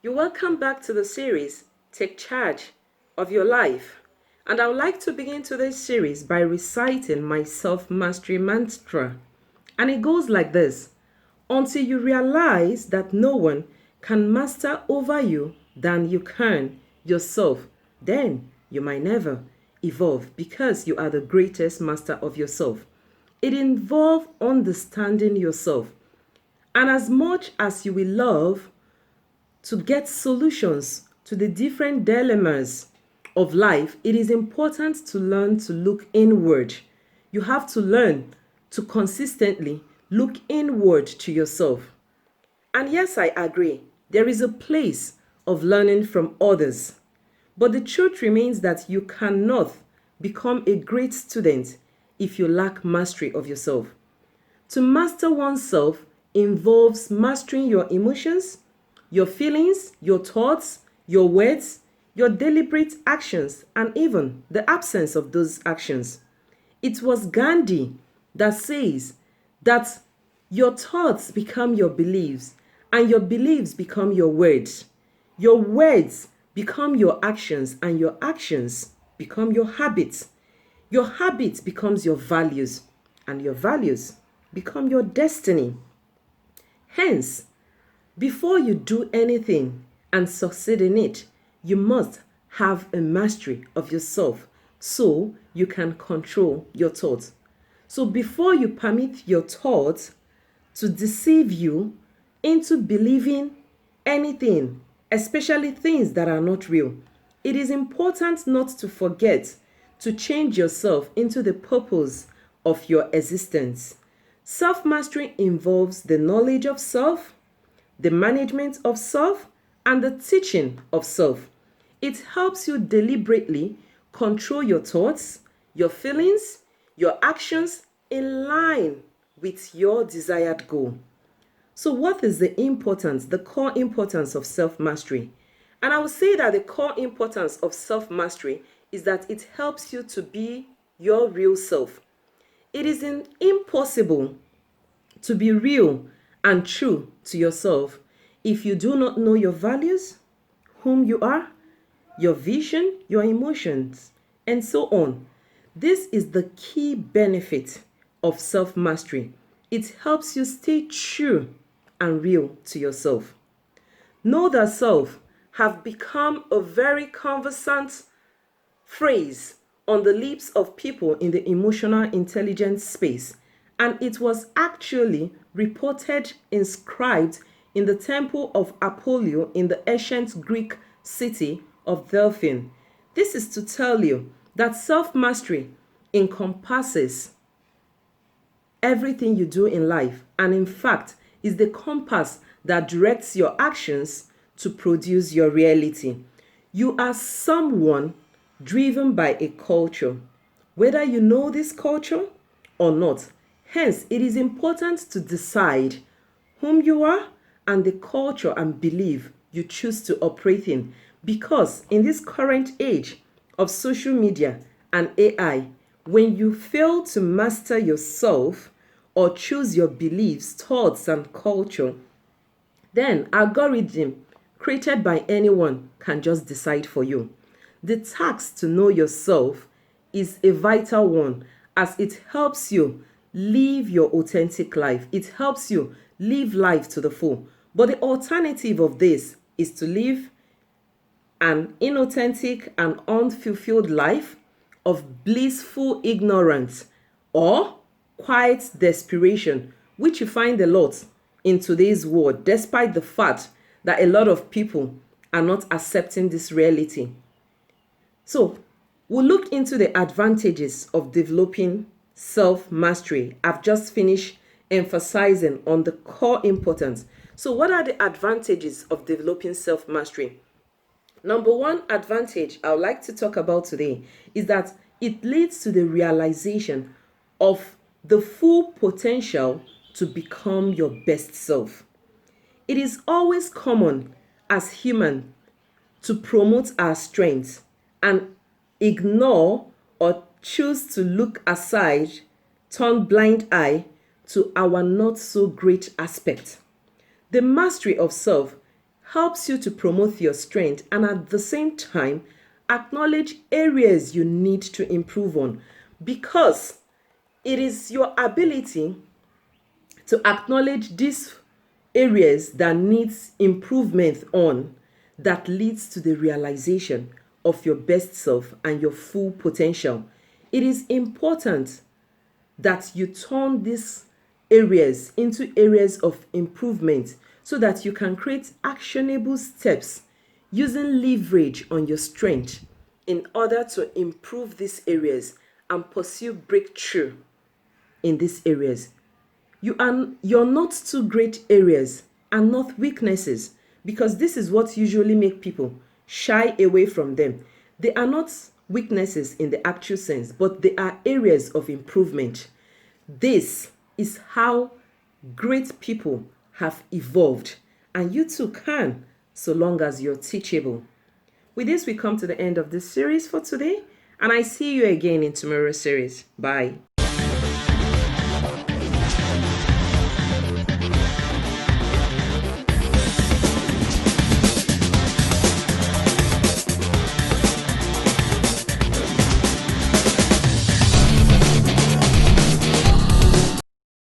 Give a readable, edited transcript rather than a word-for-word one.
You're welcome back to the series, Take Charge of Your Life. And I would like to begin today's series by reciting my self-mastery mantra. And it goes like this: until you realize that no one can master over you than you can yourself, then you might never evolve because you are the greatest master of yourself. It involves understanding yourself. And as much as you will love to get solutions to the different dilemmas of life, it is important to learn to look inward. You have to learn to consistently look inward to yourself. And yes, I agree, there is a place of learning from others. But the truth remains that you cannot become a great student if you lack mastery of yourself. To master oneself involves mastering your emotions, your feelings, your thoughts, your words, your deliberate actions, and even the absence of those actions. It was Gandhi that says that your thoughts become your beliefs, and your beliefs become your words. Your words become your actions, and your actions become your habits. Your habits becomes your values, and your values become your destiny. Hence, before you do anything and succeed in it, you must have a mastery of yourself so you can control your thoughts. So before you permit your thoughts to deceive you into believing anything, especially things that are not real, it is important not to forget to change yourself into the purpose of your existence. Self-mastery involves the knowledge of self, the management of self, and the teaching of self. It helps you deliberately control your thoughts, your feelings, your actions in line with your desired goal. So, what is the core importance of self mastery? And I would say that the core importance of self mastery is that it helps you to be your real self. It is impossible to be real and true to yourself if you do not know your values, whom you are, your vision, your emotions, and so on. This is the key benefit of self mastery. It helps you stay true and real to yourself. Know thyself have become a very conversant phrase on the lips of people in the emotional intelligence space, and it was actually reported inscribed in the temple of Apollo in the ancient Greek city of Delphi. This is to tell you that self-mastery encompasses everything you do in life, and in fact is the compass that directs your actions to produce your reality. You are someone driven by a culture, whether you know this culture or not. Hence, it is important to decide whom you are and the culture and belief you choose to operate in, because in this current age of social media and AI, when you fail to master yourself or choose your beliefs, thoughts, and culture, then algorithm created by anyone can just decide for you. The task to know yourself is a vital one, as it helps you live your authentic life. It helps you live life to the full. But the alternative of this is to live an inauthentic and unfulfilled life of blissful ignorance or quiet desperation, which you find a lot in today's world, despite the fact that a lot of people are not accepting this reality. So, we'll look into the advantages of developing self mastery. I've just finished emphasizing on the core importance. So, what are the advantages of developing self mastery? Number one advantage I would like to talk about today is that it leads to the realization of the full potential to become your best self. It is always common as human to promote our strengths and ignore or choose to look aside, turn blind eye to our not so great aspect. The mastery of self helps you to promote your strength and at the same time acknowledge areas you need to improve on, because it is your ability to acknowledge these areas that needs improvement on that leads to the realization of your best self and your full potential. It is important that you turn these areas into areas of improvement so that you can create actionable steps using leverage on your strength in order to improve these areas and pursue breakthrough in these areas. Your not too great areas are not weaknesses, because this is what usually make people shy away from them. They are not weaknesses in the actual sense, but they are areas of improvement. This is how great people have evolved, and you too can, so long as you're teachable. With this, we come to the end of this series for today, and I see you again in tomorrow's series. Bye.